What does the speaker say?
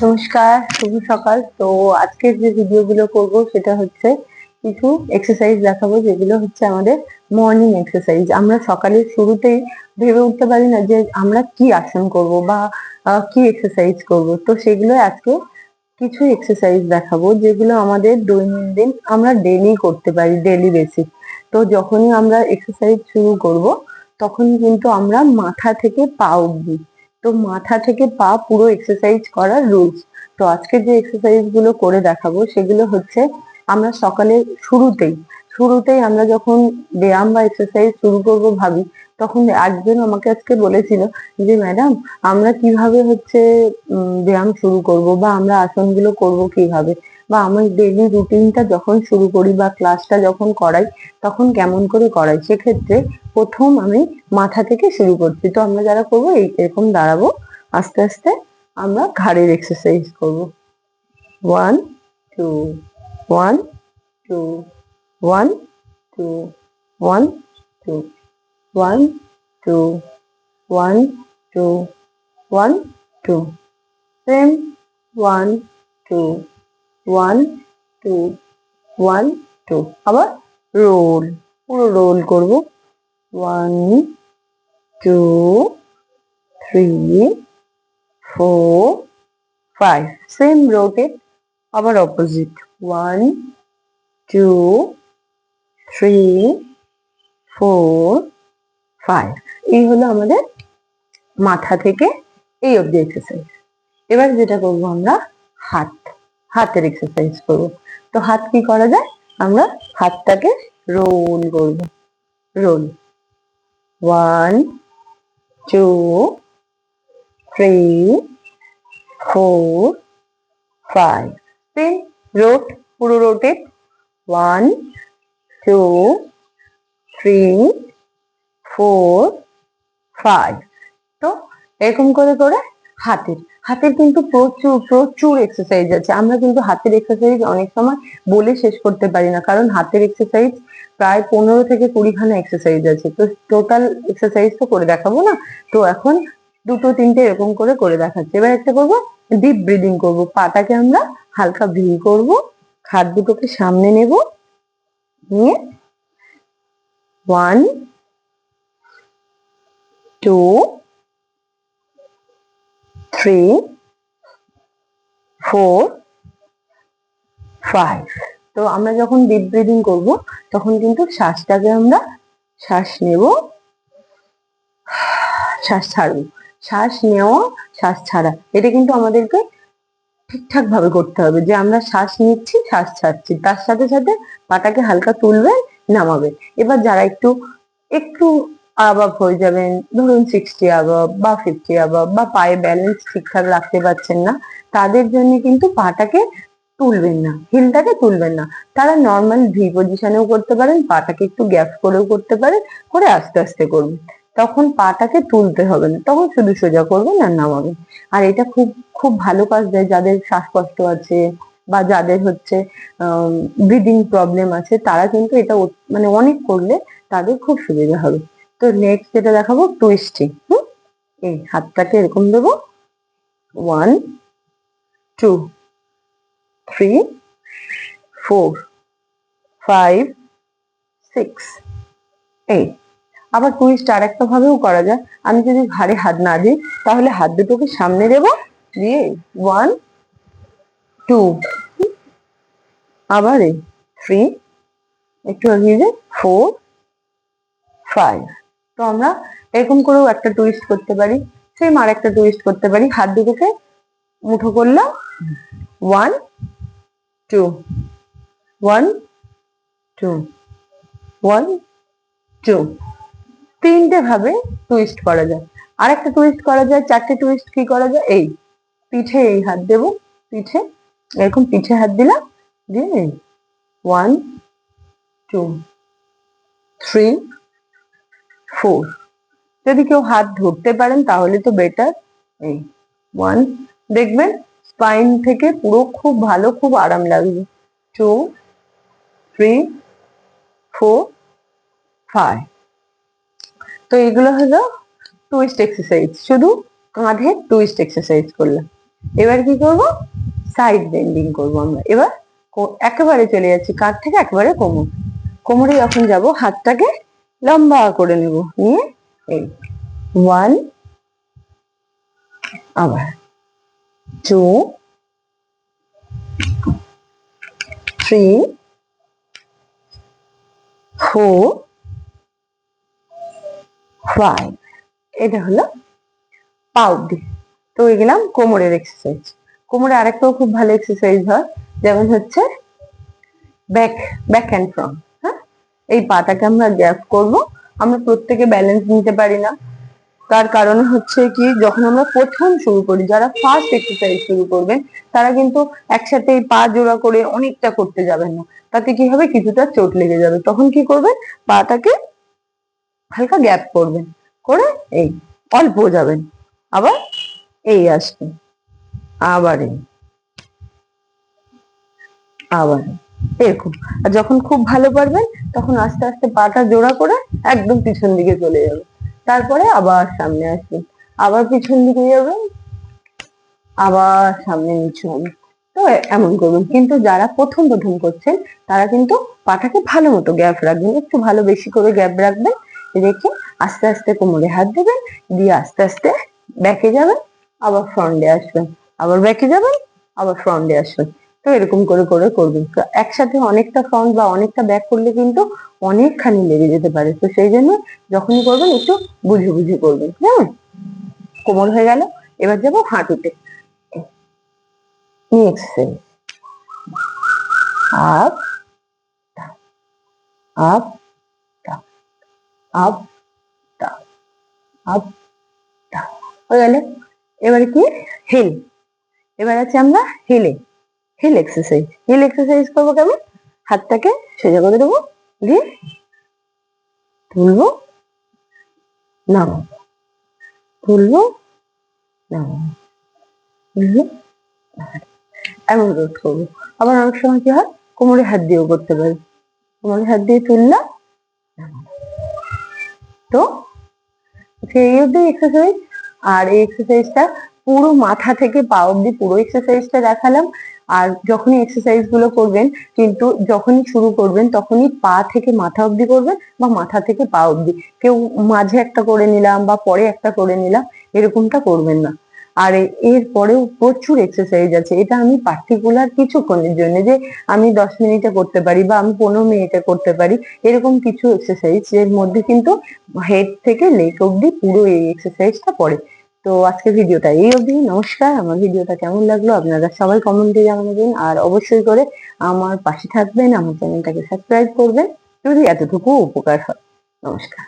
নমস্কার, শুভ সকাল। তো আজকে যে ভিডিওগুলো করব সেটা হচ্ছে কিছু এক্সারসাইজ দেখাবো, যেগুলো হচ্ছে আমাদের মর্নিং এক্সারসাইজ। আমরা সকালের শুরুতেই ভেবে উঠতে পারি না যে আমরা কি আসন করব বা কি এক্সারসাইজ করব। তো সেগুলো আজকে কিছু এক্সারসাইজ দেখাবো যেগুলো আমাদের দৈনন্দিন আমরা ডেলি করতে পারি, ডেলি বেসিক। তো যখনই আমরা এক্সারসাইজ শুরু করব তখন কিন্তু আমরা মাথা থেকে পা অব্দি, তো মাথা থেকে পা পুরো এক্সারসাইজ করার রুলস। তো আজকে যে এক্সারসাইজ গুলো করে দেখাবো সেগুলো হচ্ছে আমরা সকালে শুরুতেই শুরুতেই আমরা যখন ব্যায়াম বা এক্সারসাইজ শুরু করব ভাবি, তখন একজন আমাকে আজকে বলেছিল যে ম্যাডাম, আমরা কিভাবে হচ্ছে ব্যায়াম শুরু করব বা আমরা আসনগুলো করব কিভাবে, বা আমার ডেইলি রুটিনটা যখন শুরু করি বা ক্লাসটা যখন করাই তখন কেমন করে করাই। সেক্ষেত্রে প্রথম আমি মাথা থেকে শুরু করছি। তো আমরা যারা করবো এরকম দাঁড়াবো, আস্তে আস্তে আমরা ঘাড়ের এক্সারসাইজ করব। 1 2 1 2 1 2 1 2 1 2 1 2 1 2, সেম 1 2 1 2 1 2। আবার রোল, পুরো রোল করব। 1 2 3 4 5, সেম রোটেট। আবার অপোজিট 1 2 3 4 5। এই হলো আমাদের মাথা থেকে এই অবধি এক্সারসাইজ। এবার যেটা করব আমরা হাতের এক্সারসাইজ করব। তো হাত কি করা যায়, আমরা হাতটাকে রোল করব। রোল 1 2 3 4 5, সেম রোট, পুরো রোটেট। 1 2 3 4 5। তো এরকম করে করে হাতের হাতের কিন্তু প্রচুর প্রচুর এক্সারসাইজ আছে। আমরা কিন্তু হাতের এক্সারসাইজ অনেক সময় বলে শেষ করতে পারি না, কারণ হাতের এক্সারসাইজ প্রায় 15 থেকে 20 খানা এক্সারসাইজ আছে। তো টোটাল এক্সারসাইজ তো করে দেখাবো না, তো এখন দুটো তিনটে এরকম করে করে দেখাচ্ছি। এবার একটা করবো ডিপ ব্রিদিং করব। পাটাকে আমরা হালকা ভিল করব, হাত দুটোকে সামনে নেব, নিয়ে 1 2 3 4 5। তো আমরা যখন ডিপ ব্রিদিং করব তখন কিন্তু শ্বাসটাকে আমরা শ্বাস নেব, শ্বাস ছাড়বো, শ্বাস নেওয়া, শ্বাস ছাড়া, এটা কিন্তু আমাদেরকে ঠিকঠাক ভাবে করতে হবে, যে আমরা শ্বাস নিচ্ছি শ্বাস ছাড়ছি, তার সাথে সাথে পাটাকে হালকা তুলবেন, নামাবেন। এবার যারা একটু একটু আবাব হয়ে যাবেন, ধরুন 60 আবাব বা 50 আবাব, বা পায়ে ব্যালেন্স ঠিকঠাক রাখতে পারছেন না, তাদের জন্য কিন্তু পাটাকে তুলবেন না, হিলটাকে তুলবেন না। তারা নর্মাল ভি পজিশনেও করতে পারেন, পাটাকে একটু গ্যাপ করেও করতে পারেন, করে আস্তে আস্তে করবেন। তখন পাটাকে তুলতে হবে না, তখন শুধু সোজা করবেন আর নামাবেন। আর এটা খুব খুব ভালো কাজ দেয় যাদের শ্বাসকষ্ট আছে বা যাদের হচ্ছে ব্রিদিং প্রবলেম আছে, তারা কিন্তু এটা মানে অনেক করলে তাদের খুব সুবিধা হবে। তো নেক্সট যেটা দেখাবো টুইস্টিং। এই হাতটাকে এরকম দেবো, 1 2 3 4 5 6 8। আবার টুইস্ট আর একটা ভাবেও করা যায়। আমি যদি ঘাড়ে হাত না দিই, তাহলে হাত দুটোকে সামনে দেবো, দিয়ে 1 2, আবার 3, একটু এগিয়ে যাই 4 5। তো আমরা এরকম করেও একটা টুইস্ট করতে পারি, সেম আর একটা টুইস্ট করতে পারি। হাত দুটোকে মুঠো করলাম, 1 2 1 2 1 2। তিনটে ভাবে টুইস্ট করা যায়। আর একটা টুইস্ট করা যায়, চারটে টুইস্ট কি করা যায়, এই পিঠে এই হাত দেব, পিঠে এরকম পিঠে হাত দিলাম, দিয়ে 1 2 3 4। যদি কেউ হাত ধরতে পারেন তাহলে তো বেটার। এই 1, দেখবেন স্পাইন থেকে পুরো খুব ভালো, খুব আরাম লাগবে। 2 3 4 5। তো এগুলো হলো টুইস্ট এক্সারসাইজ, শুধু কাঁধের টুইস্ট এক্সারসাইজ করলাম। এবার কি করব, সাইড বেন্ডিং করবো আমরা। এবার একেবারে চলে যাচ্ছি কাঁধ থেকে একেবারে কোমর, কোমরে যখন যাব হাতটাকে লম্বা করে নেব, নিয়ে এই 1, আবার 2, 3, 4, 5। এটা হলো পা অব্দি। তো হয়ে গেলাম কোমরের এক্সারসাইজ। কোমরে আরেকটাও খুব ভালো এক্সারসাইজ হয়, যেমন হচ্ছে ব্যাক ব্যাক অ্যান্ড ফ্রন্ট। হ্যাঁ, এই পাটাকে আমরা গ্যাপ করব। আমরা প্রত্যেকে ব্যালেন্স নিতে পারি না, তার কারণ হচ্ছে কি, যখন আমরা প্রথম শুরু করি, যারা ফার্স্ট এক্সারসাইজ শুরু করবেন তারা কিন্তু একসাথে এই পা জোড়া করে অনেকটা করতে যাবেন না, তাতে কি হবে, কিছুটা চোট লেগে যাবে। তখন কি করবেন, পাটাকে হালকা গ্যাপ করবেন, করে এই অল্প যাবেন, আবার এই আসবেন, আবার এই, আবার এরকম। আর যখন খুব ভালো পারবেন তখন আস্তে আস্তে পাটা জোড়া করে একদম পিছন দিকে চলে যাবে, তারপরে আবার সামনে আসবেন, আবার পিছন দিকে যাবেন, আবার সামনে নিচু হবে। তো এমন করবেন। কিন্তু যারা প্রথম প্রথম করছেন তারা কিন্তু পাটাকে ভালো মতো গ্যাপ রাখবেন, একটু ভালো বেশি করে গ্যাপ রাখবেন, রেখে আস্তে আস্তে কোমরে হাত দেবেন, দিয়ে আস্তে আস্তে ব্যাকে যাবেন, আবার ফ্রন্টে আসবেন, আবার ব্যাকে যাবেন, আবার ফ্রন্টে আসবেন। তো এরকম করে করে করবেন। তো একসাথে অনেকটা ফ্রন্ট বা অনেকটা ব্যাক করলে কিন্তু অনেকখানি লেগে যেতে পারে। তো সেই জন্য যখনই করবেন একটু বুঝে বুঝে করবেন। কেমন, কোমর হয়ে গেল। এবার যাবো হাঁটুতে। Exercise, up up up up, হয়ে গেল। এবারে কি, হিল। এবার আছে আমরা হিলে, হিল এক্সারসাইজ। হিল এক্সারসাইজ করবো কেমন, হাতটাকে সোজা করে দেবো, দিয়ে তুলবো, নামাবো, তুলবো, নামাবো, তুলবো, এমন রোধ করবো। আবার অনেক সময় কি হয়, কোমরে হাত দিয়েও করতে পারি, কোমরে হাত দিয়ে তুললাম। তো এই অব্দি এক্সারসাইজ। আর এই এক্সারসাইজটা পুরো মাথা থেকে পা অব্দি পুরো এক্সারসাইজটা দেখালাম। আর যখনই এক্সারসাইজ গুলো করবেন, কিন্তু যখনই শুরু করবেন তখনই পা থেকে মাথা অব্দি করবেন, বা মাথা থেকে পা অব্দি। কেউ মাঝে একটা করে নিলাম বা পরে একটা করে নিলাম, এরকমটা করবেন না। আর এর পরেও প্রচুর এক্সারসাইজ আছে। এটা আমি পার্টিকুলার কিছুক্ষণের জন্য যে আমি 10 মিনিটে করতে পারি বা আমি 15 মিনিটে করতে পারি, এরকম কিছু এক্সারসাইজ এর মধ্যে কিন্তু হেড থেকে লেগ অব্দি পুরো এই এক্সারসাইজটা পড়ে। তো আজকের ভিডিওটা এই অবধি। নমস্কার। আমার ভিডিওটা কেমন লাগলো আপনারা সবাই কমেন্টে জানাবেন, আর অবশ্যই করে আমার পাশে থাকবেন, আমার চ্যানেলটাকে সাবস্ক্রাইব করবেন যদি এতটুকু উপকার হয়। নমস্কার।